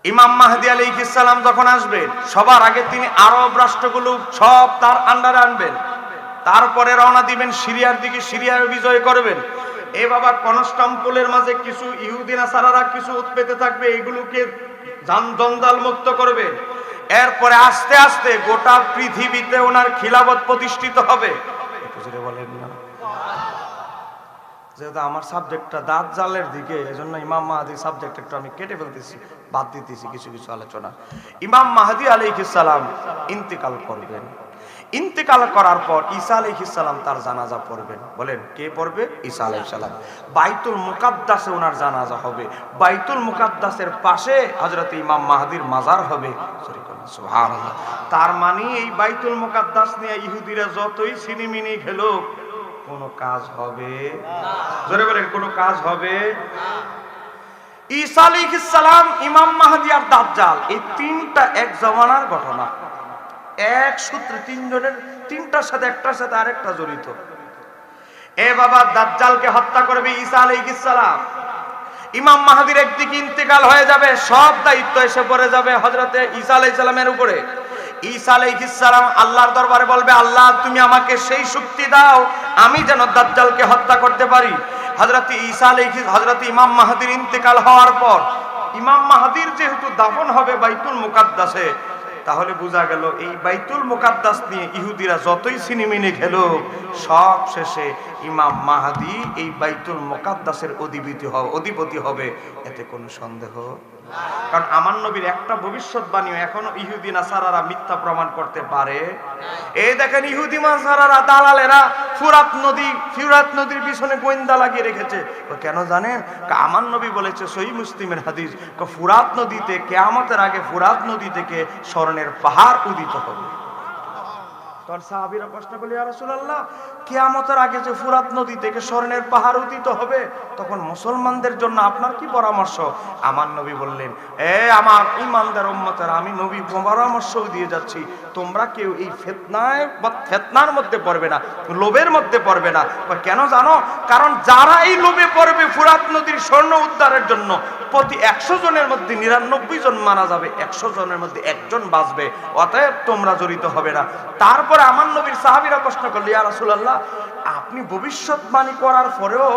ইমাম মাহদী আলাইহিস সালাম যখন আসবেন, সবার আগে তিনি আরব রাষ্ট্রগুলো সব তার আন্ডারে আনবেন, তারপরে রওনা দিবেন সিরিয়ার দিকে, সিরিয়া বিজয় করবেন। এ বাবা, কনস্টান্তনোপলের মাঝে কিছু ইহুদি নাসারারা কিছু উৎপেতে থাকবে, এগুলোকে জঞ্জাল মুক্ত করবে। এরপরে আস্তে আস্তে গোটা পৃথিবীতে ওনার খিলাফত প্রতিষ্ঠিত হবে। বলেন না, যেহেতু আমার সাবজেক্টটা দাজ্জালের দিকে, এজন্য ইমাম মাহদী সাবজেক্ট একটু আমি কেটে ফেলতেছি, বাদ দিতেছি কিছু কিছু আলোচনা। ইমাম মাহদী আলাইহিস সালাম ইন্তেকাল করবেন। ইন্তেকাল করার পর ঈসা আলাইহিস সালাম তার জানাজা পড়বেন। বলেন, কে পড়বে? ঈসা আলাইহিস সালাম। বাইতুল মুকাদ্দাসে ওনার জানাজা হবে। বাইতুল মুকাদ্দাসের পাশে হযরত ইমাম মাহদীর মাজার হবে। সুবহানাল্লাহ। তার মানে এই বাইতুল মুকাদ্দাস নিয়ে ইহুদিরা যতই সিনিমিনি খেলো, কোনো কাজ হবে না। জোরে বলেন, কোনো কাজ হবে না। ঈসা আলাইহিস সালাম, ইমাম মাহদী আর দাজ্জাল, এই তিনটা এক জামানার ঘটনা। এক সূত্রে তিনজনের, তিনটার সাথে একটার সাথে আরেকটা জড়িত। এ বাবা, দাজ্জালকে হত্যা করবে ঈসা আলাইহিস সালাম। ইমাম মাহদীর একদিকে ইন্তেকাল হয়ে যাবে, সব দায়িত্ব এসে পড়ে যাবে হযরতে ঈসা আলাইহিস সালামের উপরে। ঈসা আলাইহিস সালাম আল্লাহর দরবারে বলবে, আল্লাহ তুমি আমাকে সেই শক্তি দাও আমি যেন দাজ্জালকে হত্যা করতে পারি। হযরত ইমাম মাহদীর ইন্তেকাল হওয়ার পর ইমাম মাহদীর যেহেতু দাফন হবে বাইতুল মুকাদ্দাসে, তাহলে বোঝা গেল এই বাইতুল মুকাদ্দাস নিয়ে ইহুদিরা যতই সিনিমিনি খেল, সব শেষে ইমাম মাহদী এই বাইতুল মুকাদ্দাসের অধিপতি হবে, এতে কোনো সন্দেহ। কারণ আমার নবীর একটা ভবিষ্যৎবাণীও এখনো ইহুদি নাসারারা মিথ্যা প্রমাণ করতে পারে। এই দেখেন, ইহুদি নাসারারা দালালেরা ফুরাত নদীর পিছনে গোয়েন্দা লাগিয়ে রেখেছে। কেন জানেন? আমার নবী বলেছে, সহিহ মুসলিমের হাদিস, ফুরাত নদীতে কিয়ামতের আগে ফুরাত নদী থেকে স্বর্ণের পাহাড় উদিত হবে। তখন সাহাবীরা প্রশ্ন করল, ইয়া রাসূলুল্লাহ, কিয়ামতের আগে যে ফুরাত নদী থেকে স্বর্ণের পাহাড় উদিত হবে, তখন মুসলমানদের জন্য আপনার কি পরামর্শ? আমার নবী বললেন, আমার ঈমানদার উম্মতেরা, আমি নবী পরামর্শ দিয়ে যাচ্ছি, তোমরা কেউ এই ফিতনার মধ্যে পড়বে না, লোভের মধ্যে পড়বে না। কেন জানো? কারণ যারা এই লোভে পড়বে ফুরাত নদীর স্বর্ণ উদ্ধারের জন্য, প্রতি 100 জনের মধ্যে 99 জন মারা যাবে, 100 জনের মধ্যে একজন বাঁচবে। অতএব তোমরা জড়িত হবে না। তারপরে আমার নবীর সাহাবীরা প্রশ্ন করল, ইয়া রাসূলুল্লাহ, আপনি ভবিষ্যৎবাণী করার পরেও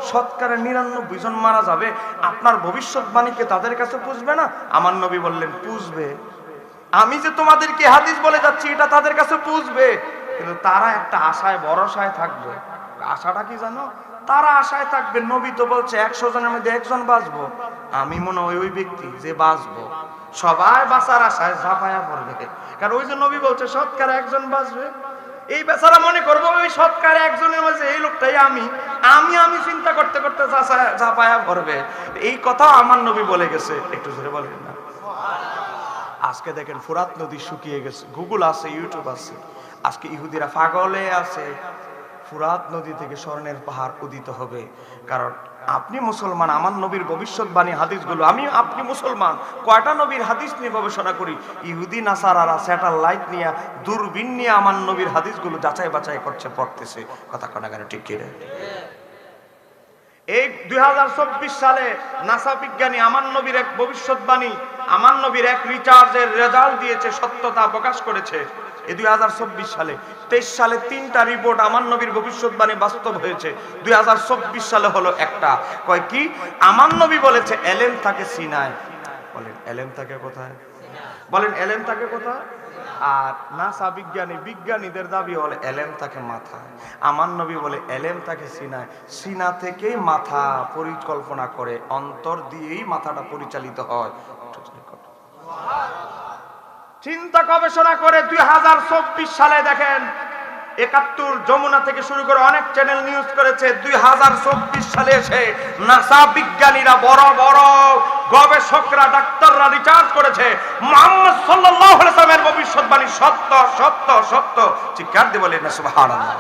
শতকরা 99 জন মারা যাবে, আপনার ভবিষ্যৎবাণীকে তাদের কাছে পুষবে না? আমার নবী বললেন, পুষবে। আমি যে তোমাদেরকে হাদিস বলে যাচ্ছি, এটা তাদের কাছে পুষবে, কিন্তু তারা একটা আশায় ভরসায় থাকবে। আশাটা কি জানো? তারা আশায় থাকবে, নবী তো বলছে 100 জনের মধ্যে একজন বাঁচবো, আমি মনে হয় ওই ব্যক্তি যে বাঁচবো। সবাই বাঁচার আশায় ঝাঁপায়া পড়বে, কারণ ওই যে নবী বলছে শতকরা একজন বাঁচবে। এই বেচারা মনে করবো ওই শতকরা একজনের মাঝে এই লোকটাই আমি চিন্তা করতে করতে ঝাঁপায়া পড়বে। এই কথা আমার নবী বলে গেছে। একটু জোরে বলেন না। আজকে দেখেন, ফুরাত নদী শুকিয়ে গেছে, গুগল আছে, ইউটিউব আছে। আজকে ইহুদিরা পাগলে আছে, ফুরাত নদী থেকে স্বর্ণের পাহাড় উদিত হবে। কারণ আপনি মুসলমান, আমার নবীর ভবিষ্যৎবাণী হাদিসগুলো, আপনি মুসলমান, কয়টা নবীর হাদিস নিয়ে গবেষণা করি? ইহুদি নাসারারা স্যাটেলাইট নিয়ে, দূরবীন নিয়ে আমার নবীর হাদিসগুলো যাচাই বাছাই করছে, পড়তেছে। কথা কানা কেন ঠিক কিনা? এই 2024 সালে নাসা বিজ্ঞানী আমার নবীর এক ভবিষ্যৎবাণী, আমার নবীর এক রিসার্চের রেজাল্ট দিয়েছে, সত্যতা প্রকাশ করেছে। এই 2024 সালে, 23 সালে 3টা রিপোর্ট আমার নবীর ভবিষ্যৎবাণী বাস্তব হয়েছে। 2024 সালে হলো একটা। কয় কি? আমার নবী বলেছে এলেম থাকে সিনায়। বলেন, এলেম থাকে কোথায়? বলেন, এলেম থাকে কোথায়? আর নাসা বিজ্ঞানীদের দাবি হলে এলেম থাকে মাথায়। আমার নবী বলে এলেম থাকে সিনায়। সিনা থেকেই মাথা পরিকল্পনা করে, অন্তর দিয়েই মাথাটা পরিচালিত হয়। চিন্তা গবেষণা করে 2024 সালে দেখেন, 71 যমুনা থেকে শুরু করে অনেক চ্যানেল নিউজ করেছে, 2024 সালে এসে নাসা বিজ্ঞানীরা, বড় বড় গবেষকরা, ডাক্তাররা রিসার্চ করেছে, মুহাম্মদ সাল্লাল্লাহু আলাইহি ওয়াসাল্লামের ভবিষ্যৎবাণী সত্য সত্য সত্য। চিৎকার দিয়ে বলেন সুবহানাল্লাহ।